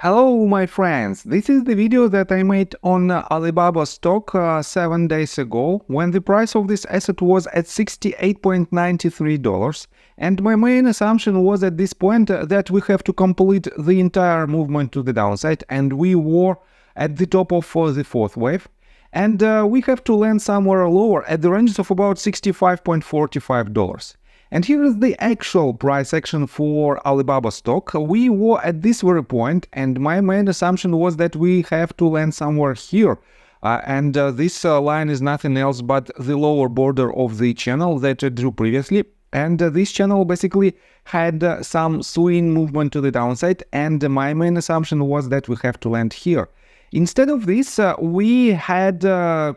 Hello my friends, this is the video that I made on Alibaba stock 7 days ago when the price of this asset was at $68.93, and my main assumption was at this point that we have to complete the entire movement to the downside, and we were at the top of the fourth wave, and we have to land somewhere lower at the ranges of about $65.45. And here is the actual price action for Alibaba stock. We were at this very point, and my main assumption was that we have to land somewhere here. This line is nothing else but the lower border of the channel that I drew previously. And this channel basically had some swing movement to the downside, and my main assumption was that we have to land here. Instead of this, we had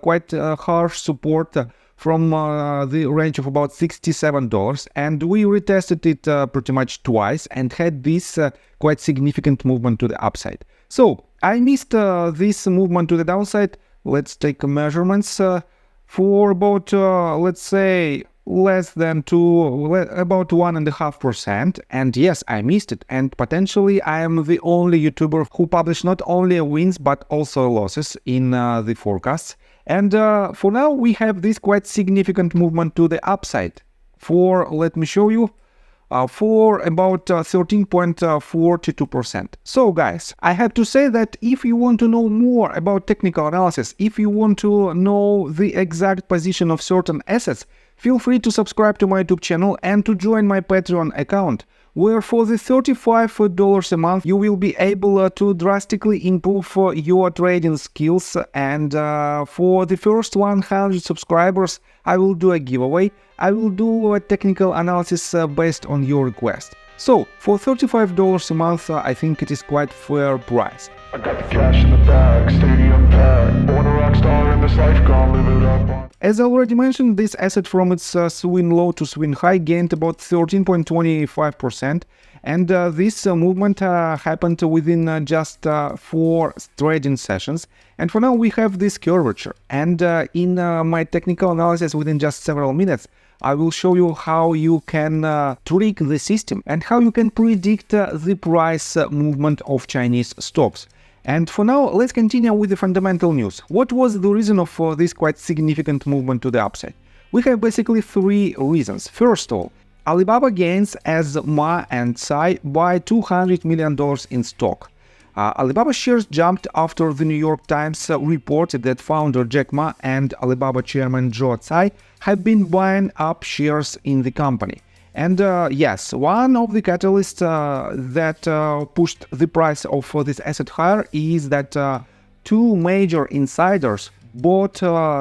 quite harsh support from the range of about $67, and we retested it pretty much twice and had this quite significant movement to the upside. So I missed this movement to the downside. Let's take measurements for about let's say less than about 1.5%, and yes, I missed it, and potentially I am the only YouTuber who published not only wins but also losses in the forecasts. And for now we have this quite significant movement to the upside for, let me show you, for about 13.42%. So guys, I have to say that if you want to know more about technical analysis, if you want to know the exact position of certain assets, feel free to subscribe to my YouTube channel and to join my Patreon account, where for the $35 a month you will be able to drastically improve your trading skills, and for the first 100 subscribers I will do a giveaway. I will do a technical analysis based on your request. So for $35 a month I think it is quite fair price. I got the cash in the bag, stadium packed, born a rock star in this life, gonna live it up. As I already mentioned, this asset from its swing low to swing high gained about 13.25%, and this movement happened within just 4 trading sessions. And for now we have this curvature, and in my technical analysis within just several minutes I will show you how you can trick the system and how you can predict the price movement of Chinese stocks. And for now, let's continue with the fundamental news. What was the reason of this quite significant movement to the upside? We have basically 3 reasons. First of all, Alibaba gains as Ma and Tsai buy $200 million in stock. Alibaba shares jumped after the New York Times reported that founder Jack Ma and Alibaba chairman Tsai have been buying up shares in the company. And yes, one of the catalysts that pushed the price of this asset higher is that 2 major insiders bought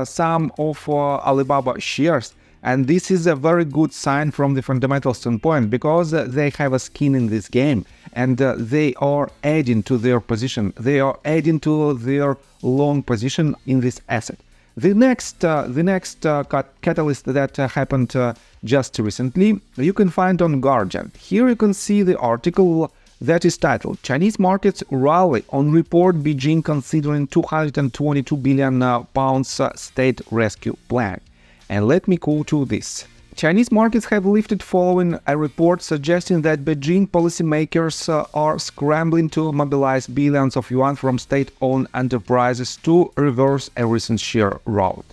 some of Alibaba shares, and this is a very good sign from the fundamental standpoint, because they have a skin in this game, and they are adding to their position, they are adding to their long position in this asset. The next catalyst that happened just recently, you can find on Guardian. Here you can see the article that is titled "Chinese Markets Rally on Report Beijing Considering £222 billion State Rescue Plan." And let me quote you this. Chinese markets have lifted following a report suggesting that Beijing policymakers are scrambling to mobilize billions of yuan from state-owned enterprises to reverse a recent share rout.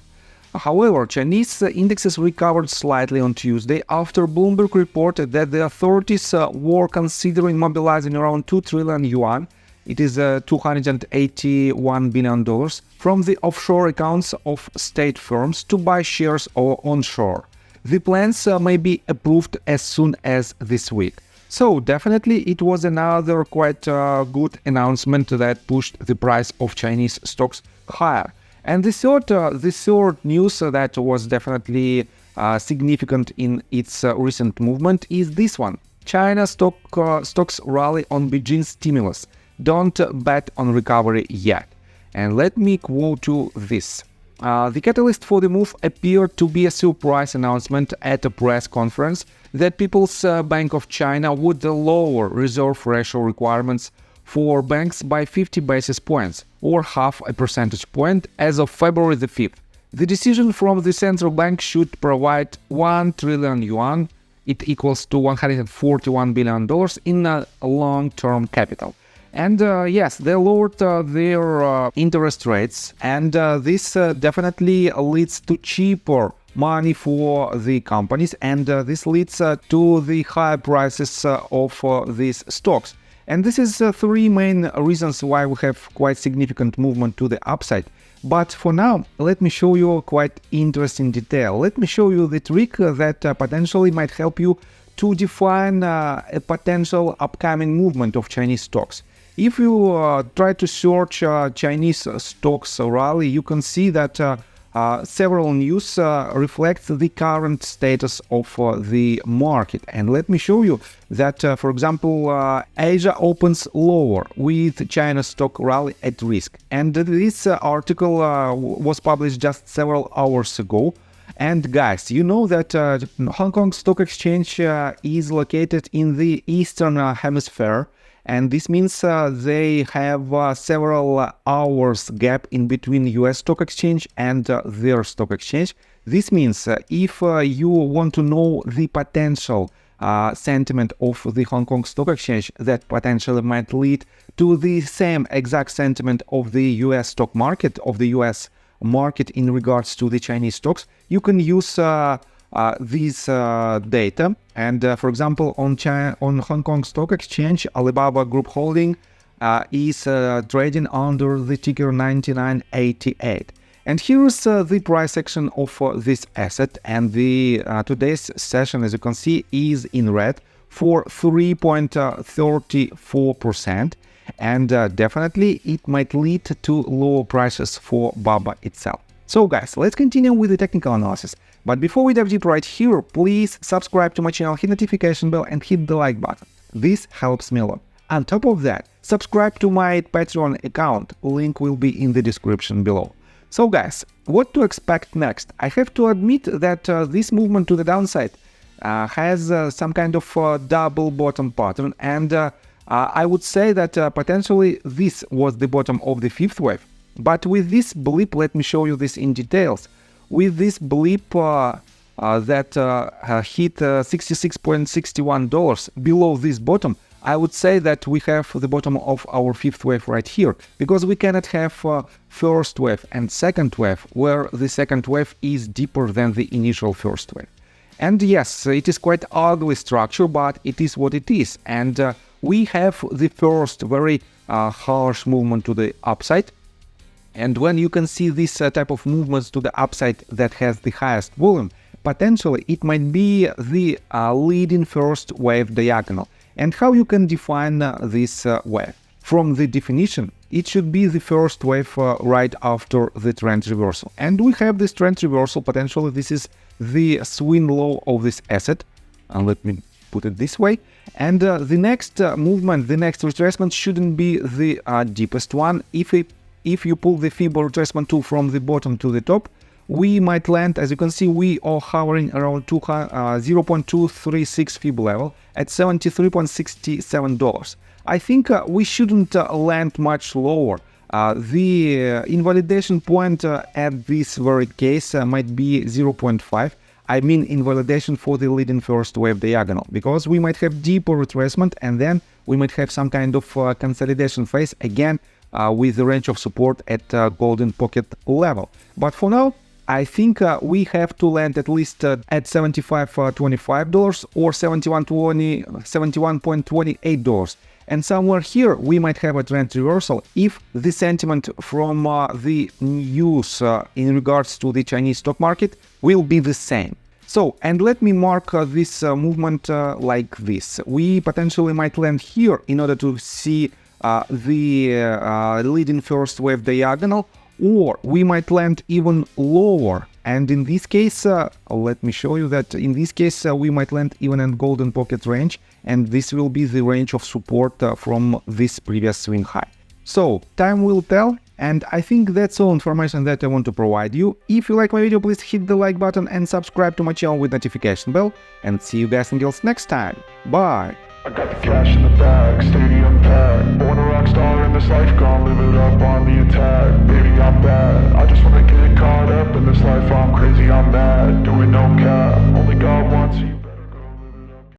However, Chinese indexes recovered slightly on Tuesday after Bloomberg reported that the authorities were considering mobilizing around 2 trillion yuan, it is $281 billion, from the offshore accounts of state firms to buy shares onshore. The plans may be approved as soon as this week. So definitely it was another quite good announcement that pushed the price of Chinese stocks higher. And the third news that was definitely significant in its recent movement is this one. China stocks rally on Beijing stimulus. Don't bet on recovery yet. And let me quote you this. The catalyst for the move appeared to be a surprise announcement at a press conference that People's Bank of China would lower reserve ratio requirements for banks by 50 basis points, or half a percentage point, as of February the 5th. The decision from the central bank should provide 1 trillion yuan, it equals to $141 billion in long-term capital. And yes, they lowered their interest rates, and this definitely leads to cheaper money for the companies, and this leads to the higher prices of these stocks. And this is three main reasons why we have quite significant movement to the upside. But for now, let me show you a quite interesting detail. Let me show you the trick that potentially might help you to define a potential upcoming movement of Chinese stocks. If you try to search Chinese stocks rally, you can see that several news reflect the current status of the market. And let me show you that, for example, Asia opens lower with China's stock rally at risk. And this article was published just several hours ago. And guys, you know that Hong Kong Stock Exchange is located in the Eastern Hemisphere. And this means they have several hours gap in between US stock exchange and their stock exchange. This means if you want to know the potential sentiment of the Hong Kong Stock Exchange that potentially might lead to the same exact sentiment of the US stock market, of the US market in regards to the Chinese stocks, you can use these data. And for example, on Hong Kong Stock Exchange, Alibaba Group Holding is trading under the ticker 9988. And here's the price action of this asset, and the today's session, as you can see, is in red for 3.34%, and definitely it might lead to lower prices for BABA itself. So guys, let's continue with the technical analysis. But before we dive deep right here, please subscribe to my channel, hit notification bell and hit the like button. This helps me a lot. On top of that, subscribe to my Patreon account, link will be in the description below. So guys, what to expect next? I have to admit that this movement to the downside has some kind of double bottom pattern, and I would say that potentially this was the bottom of the fifth wave. But with this blip, let me show you this in details. With this blip that hit $66.61 below this bottom, I would say that we have the bottom of our fifth wave right here, because we cannot have first wave and second wave, where the second wave is deeper than the initial first wave. And yes, it is quite ugly structure, but it is what it is. And we have the first very harsh movement to the upside. And when you can see this type of movements to the upside that has the highest volume, potentially it might be the leading first wave diagonal. And how you can define this wave? From the definition, it should be the first wave right after the trend reversal. And we have this trend reversal, potentially this is the swing low of this asset. And let me put it this way. And the next movement, the next retracement shouldn't be the deepest one. If you pull the Fibonacci retracement tool from the bottom to the top, we might land, as you can see, we are hovering around 0.236 Fib level at $73.67. I think we shouldn't land much lower. The invalidation point at this very case might be 0.5. I mean invalidation for the leading first wave diagonal, because we might have deeper retracement and then we might have some kind of consolidation phase again with the range of support at golden pocket level. But for now, I think we have to land at least at $75.25 or $71.28. And somewhere here we might have a trend reversal if the sentiment from the news in regards to the Chinese stock market will be the same. So, and let me mark this movement like this. We potentially might land here in order to see the leading first wave diagonal, or we might land even lower. And in this case, let me show you that in this case we might land even in golden pocket range, and this will be the range of support from this previous swing high. So time will tell, and I think that's all information that I want to provide you. If you like my video, please hit the like button and subscribe to my channel with notification bell, and see you guys and girls next time. Bye! I got the cash in the bag, stadium packed. Born a rock star in this life, gonna live it up on the attack. Baby, I'm bad, I just wanna get caught up in this life. I'm crazy, I'm mad, doing no cap. Only God wants you.